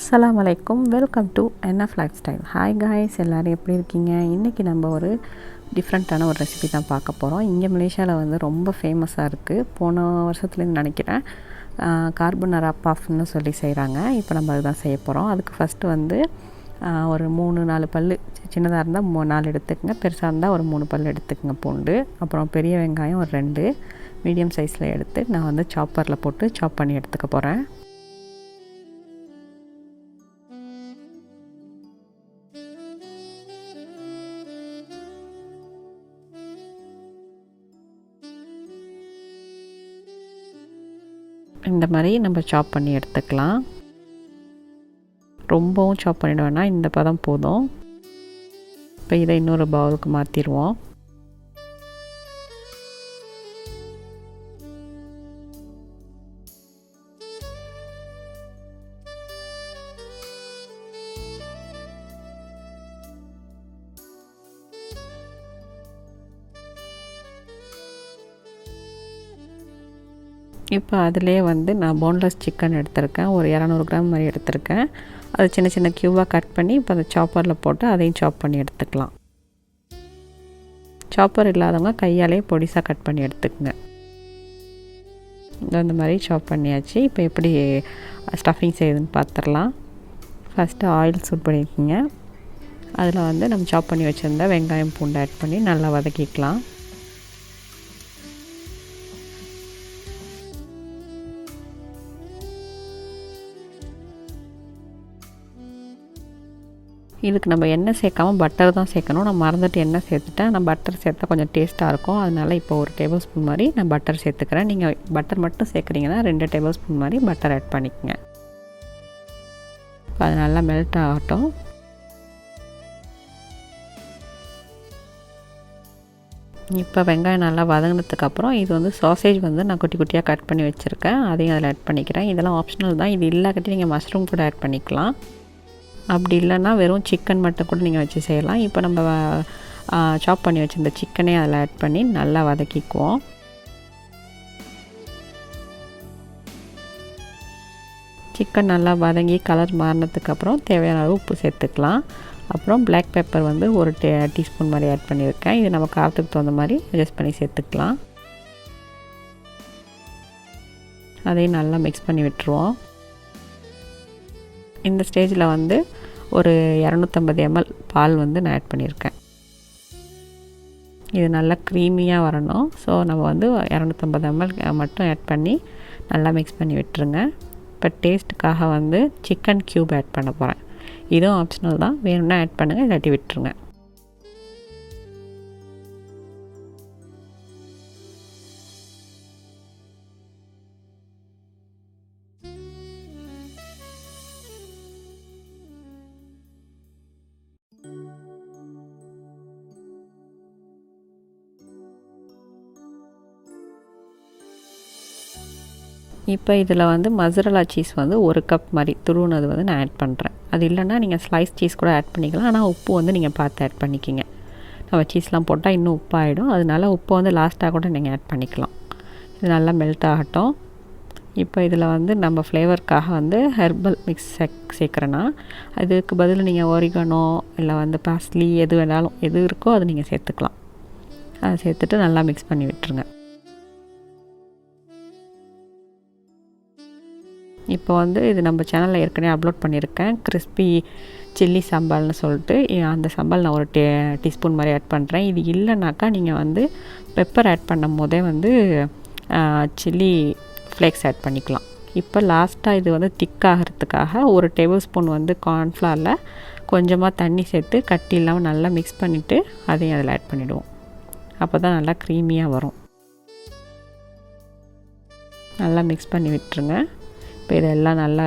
அஸ்ஸலாமு அலைக்கும், welcome to NF life style. Hi guys, எல்லோரும் எப்படி இருக்கீங்க? இன்றைக்கி நம்ம ஒரு டிஃப்ரெண்ட்டான ஒரு ரெசிபி தான் பார்க்க போகிறோம். இங்கே மலேசியாவில் வந்து ரொம்ப ஃபேமஸாக இருக்குது. போன வருஷத்துலேருந்து நினைக்கிறேன் கார்பனரா பஃப்னு சொல்லி செய்கிறாங்க. இப்போ நம்ம அதுதான் செய்ய போகிறோம். அதுக்கு ஃபஸ்ட்டு வந்து ஒரு 3-4 பல், சின்னதாக இருந்தால் 4 எடுத்துக்கங்க, பெருசாக இருந்தால் ஒரு 3 பல் எடுத்துக்கங்க பூண்டு. அப்புறம் பெரிய வெங்காயம் ஒரு 2 மீடியம் சைஸில் எடுத்து நான் வந்து சாப்பரில் போட்டு சாப் பண்ணி எடுத்துக்க போகிறேன். இந்த மாதிரி நம்ம சாப் பண்ணி எடுத்துக்கலாம். ரொம்பவும் சாப் பண்ணிட வேணாம், இந்த பதம் போதும். இப்போ இதை இன்னொரு பவுலுக்கு மாற்றிடுவோம். இப்போ அதிலே வந்து நான் போன்லெஸ் சிக்கன் எடுத்திருக்கேன், ஒரு 200 கிராம் மாதிரி எடுத்திருக்கேன். அது சின்ன சின்ன க்யூபாக கட் பண்ணி இப்போ அந்த சாப்பரில் போட்டு அதையும் சாப் பண்ணி எடுத்துக்கலாம். சாப்பர் இல்லாதவங்க கையாலே பொடிசாக கட் பண்ணி எடுத்துக்கங்க. இந்த மாதிரி சாப் பண்ணியாச்சு. இப்போ எப்படி ஸ்டஃபிங் செய்யுதுன்னு பார்த்துடலாம். ஃபஸ்ட்டு ஆயில் சூட் பண்ணியிருக்கீங்க. அதில் வந்து நம்ம சாப் பண்ணி வச்சுருந்தா வெங்காயம் பூண்டு ஆட் பண்ணி நல்லா வதக்கிக்கலாம். இதுக்கு நம்ம எண்ணெய் சேர்க்காமல் பட்டர் தான் சேர்க்கணும். நான் மறந்துட்டு எண்ணெய் சேர்த்துட்டேன். நான் பட்டர் சேர்த்தா கொஞ்சம் டேஸ்ட்டாக இருக்கும். அதனால் இப்போ ஒரு டேபிள் ஸ்பூன் மாதிரி நான் பட்டர் சேர்த்துக்கிறேன். நீங்கள் பட்டர் மட்டும் சேர்க்குறீங்கன்னா 2 டேபிள் ஸ்பூன் மாதிரி பட்டர் ஆட் பண்ணிக்கோங்க. இப்போ அது நல்லா மெல்ட் ஆகட்டும். இப்போ வெங்காயம் நல்லா வதங்கினதுக்கப்புறம் இது வந்து சாசேஜ் வந்து நான் குட்டி குட்டியாக கட் பண்ணி வச்சுருக்கேன், அதையும் அதில் ஆட் பண்ணிக்கிறேன். இதெல்லாம் ஆப்ஷனல் தான். இது இல்லாட்டி நீங்கள் மஷ்ரூம் கூட ஆட் பண்ணிக்கலாம். அப்படி இல்லைன்னா வெறும் சிக்கன் மட்டும் கூட நீங்கள் வச்சு செய்யலாம். இப்போ நம்ம சாப் பண்ணி வச்சுருந்த சிக்கனே அதில் ஆட் பண்ணி நல்லா வதக்கிக்குவோம். சிக்கன் நல்லா வதங்கி கலர் மாறினதுக்கப்புறம் தேவையான அளவு உப்பு சேர்த்துக்கலாம். அப்புறம் பிளாக் பெப்பர் வந்து ஒரு டீஸ்பூன் மாதிரி ஆட் பண்ணியிருக்கேன். இது நம்ம காரத்துக்கு தகுந்த மாதிரி அட்ஜஸ்ட் பண்ணி சேர்த்துக்கலாம். அதையும் நல்லா மிக்ஸ் பண்ணி விட்டுருவோம். இந்த ஸ்டேஜில் வந்து ஒரு 250 ml பால் வந்து நான் ஆட் பண்ணியிருக்கேன். இது நல்லா க்ரீமியாக வரணும். ஸோ நம்ம வந்து 250 ml மட்டும் ஆட் பண்ணி நல்லா மிக்ஸ் பண்ணி விட்டுருங்க. இப்போ டேஸ்ட்டுக்காக வந்து சிக்கன் க்யூப் ஆட் பண்ண போகிறேன். இதுவும் ஆப்ஷனல் தான், வேணும்னா ஆட் பண்ணுங்கள், இல்லாட்டி விட்டுருங்க. இப்போ இதில் வந்து மொசரல்லா சீஸ் வந்து 1 கப் மாதிரி துருவுனது வந்து நான் ஆட் பண்ணுறேன். அது இல்லைன்னா நீங்கள் ஸ்லைஸ் சீஸ் கூட ஆட் பண்ணிக்கலாம். ஆனால் உப்பு வந்து நீங்கள் பார்த்து ஆட் பண்ணிக்கிங்க. நம்ம சீஸ்லாம் போட்டால் இன்னும் உப்பாகிடும். அதனால உப்பு வந்து லாஸ்ட்டாக கூட நீங்கள் ஆட் பண்ணிக்கலாம். இது நல்லா மெல்ட் ஆகட்டும். இப்போ இதில் வந்து நம்ம ஃப்ளேவருக்காக வந்து ஹெர்பல் மிக்ஸ் சேர்க்குறேன்னா அதுக்கு பதில் நீங்கள் ஒரிகனோ இல்லை வந்து பாஸ்ட்ரி எது வேணாலும், எது இருக்கோ அது நீங்கள் சேர்த்துக்கலாம். அதை சேர்த்துட்டு நல்லா மிக்ஸ் பண்ணி விட்டுருங்க. இப்போ வந்து இது நம்ம சேனலில் ஏற்கனவே அப்லோட் பண்ணியிருக்கேன், கிறிஸ்பி சில்லி சம்பால்னு சொல்லிட்டு. அந்த சம்பால் நான் ஒரு டீஸ்பூன் மாதிரி ஆட் பண்ணுறேன். இது இல்லைனாக்கா நீங்கள் வந்து பெப்பர் ஆட் பண்ணும் போதே வந்து சில்லி ஃப்ளேக்ஸ் ஆட் பண்ணிக்கலாம். இப்போ லாஸ்ட்டாக இது வந்து திக் ஆகிறதுக்காக ஒரு டேபிள் ஸ்பூன் வந்து கார்ன்ஃப்ளவரில் கொஞ்சமாக தண்ணி சேர்த்து கட்டி இல்லாமல் நல்லா மிக்ஸ் பண்ணிவிட்டு அதையும் அதில் ஆட் பண்ணிவிடுவோம். அப்போ தான் நல்லா க்ரீமியாக வரும். நல்லா மிக்ஸ் பண்ணி விட்டுருங்க. இப்போ இதெல்லாம் நல்லா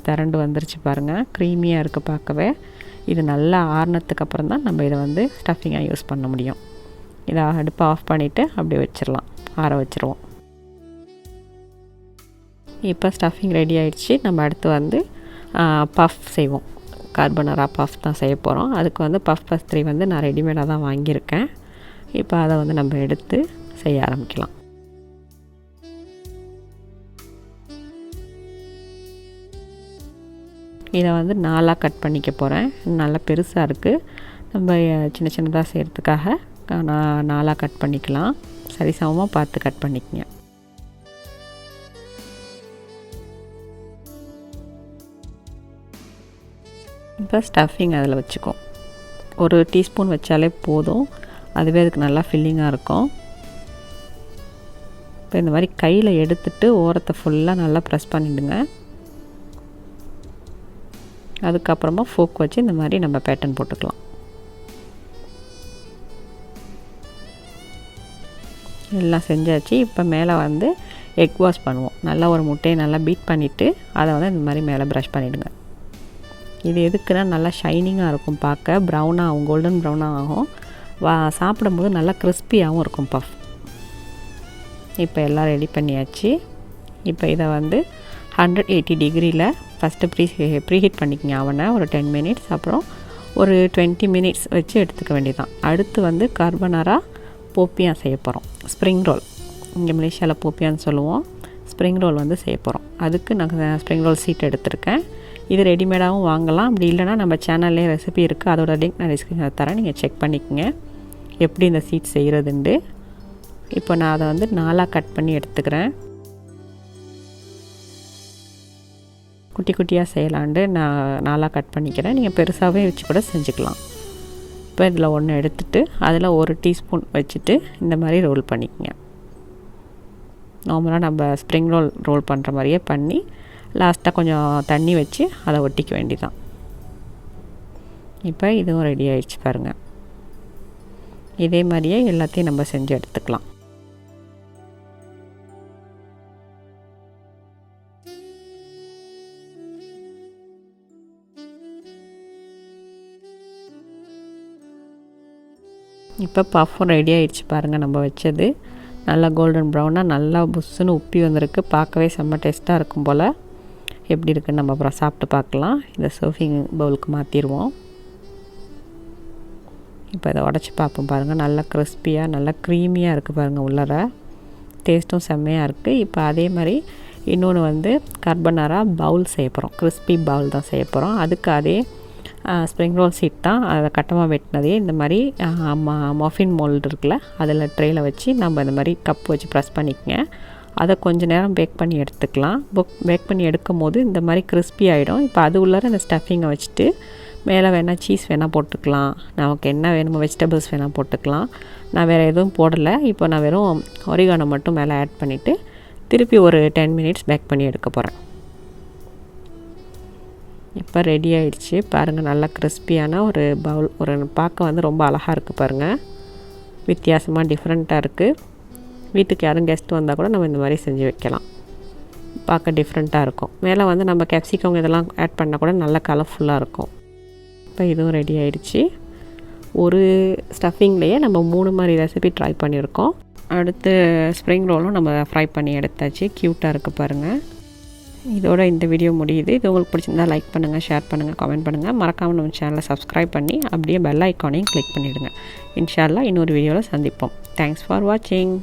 திரண்டு வந்துருச்சு பாருங்கள், க்ரீமியாக இருக்குது பார்க்கவே. இது நல்லா ஆறுனதுக்கப்புறம் தான் நம்ம இதை வந்து ஸ்டஃபிங்காக யூஸ் பண்ண முடியும். இதை அடுப்பை ஆஃப் பண்ணிவிட்டு அப்படி வச்சிடலாம், ஆற வச்சுருவோம். இப்போ ஸ்டஃபிங் ரெடி ஆகிடுச்சு. நம்ம அடுத்து வந்து பஃப் செய்வோம். கார்பனரா பஃப் தான் செய்ய போகிறோம். அதுக்கு வந்து பஸ்ட்ரி வந்து நான் ரெடிமேடாக தான் வாங்கியிருக்கேன். இப்போ அதை வந்து நம்ம எடுத்து செய்ய ஆரம்பிக்கலாம். இதை வந்து 4ஆக கட் பண்ணிக்க போகிறேன். நல்லா பெருசாக இருக்குது, நம்ம சின்ன சின்னதாக செய்கிறதுக்காக நான் 4ஆக கட் பண்ணிக்கலாம். சரிசமமாக பார்த்து கட் பண்ணிக்கங்க. இப்போ ஸ்டஃபிங் அதில் வச்சுக்கோ. ஒரு டீஸ்பூன் வச்சாலே போதும், அதுவே அதுக்கு நல்லா ஃபில்லிங்காக இருக்கும். இப்போ இந்த மாதிரி கையில் எடுத்துட்டு ஓரத்தை ஃபுல்லாக நல்லா ப்ரெஸ் பண்ணிவிடுங்க. அதுக்கப்புறமா ஃபோக் வச்சு இந்த மாதிரி நம்ம பேட்டர்ன் போட்டுக்கலாம். எல்லாம் செஞ்சாச்சு. இப்போ மேலே வந்து எக் வாஷ் பண்ணுவோம். நல்லா ஒரு முட்டையை நல்லா பீட் பண்ணிவிட்டு அதை வந்து இந்த மாதிரி மேலே ப்ரஷ் பண்ணிவிடுங்க. இது எதுக்குன்னா நல்லா ஷைனிங்காக இருக்கும், பார்க்க ப்ரௌனாக ஆகும், கோல்டன் ப்ரௌனாக ஆகும், சாப்பிடும்போது நல்லா கிறிஸ்பியாகவும் இருக்கும் பஃப். இப்போ எல்லாம் ரெடி பண்ணியாச்சு. இப்போ இதை வந்து 180 டிகிரியில் ஃபஸ்ட்டு ப்ரீஹீட் பண்ணிக்கங்க அவனை ஒரு 10 மினிட்ஸ், அப்புறம் ஒரு 20 மினிட்ஸ் வச்சு எடுத்துக்க வேண்டியதான். அடுத்து வந்து கார்பனாரா போப்பியா செய்ய போகிறோம். ஸ்ப்ரிங் ரோல், இங்கே மலேசியாவில் போப்பியான்னு சொல்லுவோம். ஸ்ப்ரிங் ரோல் வந்து செய்ய போகிறோம். அதுக்கு நான் ஸ்ப்ரிங் ரோல் சீட் எடுத்திருக்கேன். இது ரெடிமேடாகவும் வாங்கலாம், அப்படி இல்லைனா நம்ம சேனல்லே ரெசிபி இருக்குது, அதோட லிங்க் நான் டிஸ்கிரிப்ஷனில் தரேன், நீங்கள் செக் பண்ணிக்கோங்க எப்படி இந்த சீட் செய்கிறதுண்டு. இப்போ நான் அதை வந்து 4ஆக கட் பண்ணி எடுத்துக்கிறேன். குட்டி குட்டியாக செய்யலான்ட்டு நான் 4ஆக கட் பண்ணிக்கிறேன். நீங்கள் பெருசாகவே வச்சு கூட செஞ்சுக்கலாம். இப்போ இதில் ஒன்று எடுத்துகிட்டு அதில் 1 டீஸ்பூன் வச்சுட்டு இந்த மாதிரி ரோல் பண்ணிக்கங்க. நார்மலாக நம்ம ஸ்ப்ரிங் ரோல் பண்ணுற மாதிரியே பண்ணி லாஸ்ட்டாக கொஞ்சம் தண்ணி வச்சு அதை ஒட்டிக்க வேண்டியதான். இப்போ இதுவும் ரெடி ஆகிடுச்சு பாருங்கள். இதே மாதிரியே எல்லாத்தையும் நம்ம செஞ்சு எடுத்துக்கலாம். இப்போ பஃப்பும் ரெடி ஆகிடுச்சு பாருங்கள். நம்ம வச்சது நல்லா கோல்டன் ப்ரௌனாக நல்லா புஷ்ஷுன்னு உப்பி வந்திருக்கு, பார்க்கவே செம்ம டேஸ்ட்டாக இருக்கும் போல். எப்படி இருக்குன்னு நம்ம அப்புறம் சாப்பிட்டு பார்க்கலாம். இந்த சர்விங் பவுலுக்கு மாற்றிடுவோம். இப்போ இதை உடச்சி பார்ப்போம் பாருங்கள். நல்லா கிறிஸ்பியாக நல்லா க்ரீமியாக இருக்குது பாருங்கள், உள்ளார டேஸ்ட்டும் செம்மையாக இருக்குது. இப்போ அதே மாதிரி இன்னொன்று வந்து கார்பனாரா பவுல் செய்ய போகிறோம். கிறிஸ்பி பவுல் தான் செய்ய போகிறோம். அதுக்கு அதே ஸ்ப்ரிங் ரோல் சீட் தான், அதை கட்டமாக வெட்டினதே இந்த மாதிரி மஃபின் மோல்டு இருக்குல்ல, அதில் ட்ரேயில் வச்சு நம்ம இந்த மாதிரி கப் வச்சு ப்ரெஸ் பண்ணிக்கங்க. அதை கொஞ்சம் நேரம் பேக் பண்ணி எடுத்துக்கலாம். பேக் பண்ணி எடுக்கும் போது இந்த மாதிரி கிறிஸ்பி ஆகிடும். இப்போ அது உள்ளார இந்த ஸ்டஃபிங்கை வச்சுட்டு மேலே வேணால் சீஸ் வேணால் போட்டுக்கலாம், நமக்கு என்ன வேணுமோ வெஜிடபிள்ஸ் வேணால் போட்டுக்கலாம். நான் வேறு எதுவும் போடலை. இப்போ நான் வெறும் ஒரிகானோ மட்டும் மேலே ஆட் பண்ணிவிட்டு திருப்பி ஒரு 10 மினிட்ஸ் பேக் பண்ணி எடுக்க போகிறேன். இப்போ ரெடி ஆகிடுச்சு பாருங்கள். நல்லா கிறிஸ்பியான ஒரு பவுல், ஒரு பார்க்க வந்து ரொம்ப அழகாக இருக்குது பாருங்கள். வித்தியாசமாக டிஃப்ரெண்ட்டாக இருக்குது. வீட்டுக்கு யாரும் கெஸ்ட் வந்தால் கூட நம்ம இந்த மாதிரி செஞ்சு வைக்கலாம், பார்க்க டிஃப்ரெண்ட்டாக இருக்கும். மேலே வந்து நம்ம கேப்சிகம் இதெல்லாம் ஆட் பண்ணால் கூட நல்லா கலர்ஃபுல்லாக இருக்கும். இப்போ இதுவும் ரெடி ஆகிடுச்சு. ஒரு ஸ்டஃபிங்லேயே நம்ம 3 மாதிரி ரெசிபி ட்ரை பண்ணியிருக்கோம். அடுத்து ஸ்ப்ரிங் ரோலும் நம்ம ஃப்ரை பண்ணி எடுத்தாச்சு. க்யூட்டாக இருக்குது பாருங்கள். இதோட இந்த வீடியோ முடியுது. இது உங்களுக்கு பிடிச்சிருந்தா லைக் பண்ணுங்கள், ஷேர் பண்ணுங்கள், கமெண்ட் பண்ணுங்கள். மறக்காமல் நம்ம சேனலை சப்ஸ்கிரைப் பண்ணி அப்படியே பெல் ஐக்கானையும் கிளிக் பண்ணிவிடுங்க. இன்ஷா அல்லாஹ் இன்னொரு வீடியோவில் சந்திப்போம். தேங்க்ஸ் ஃபார் வாட்சிங்.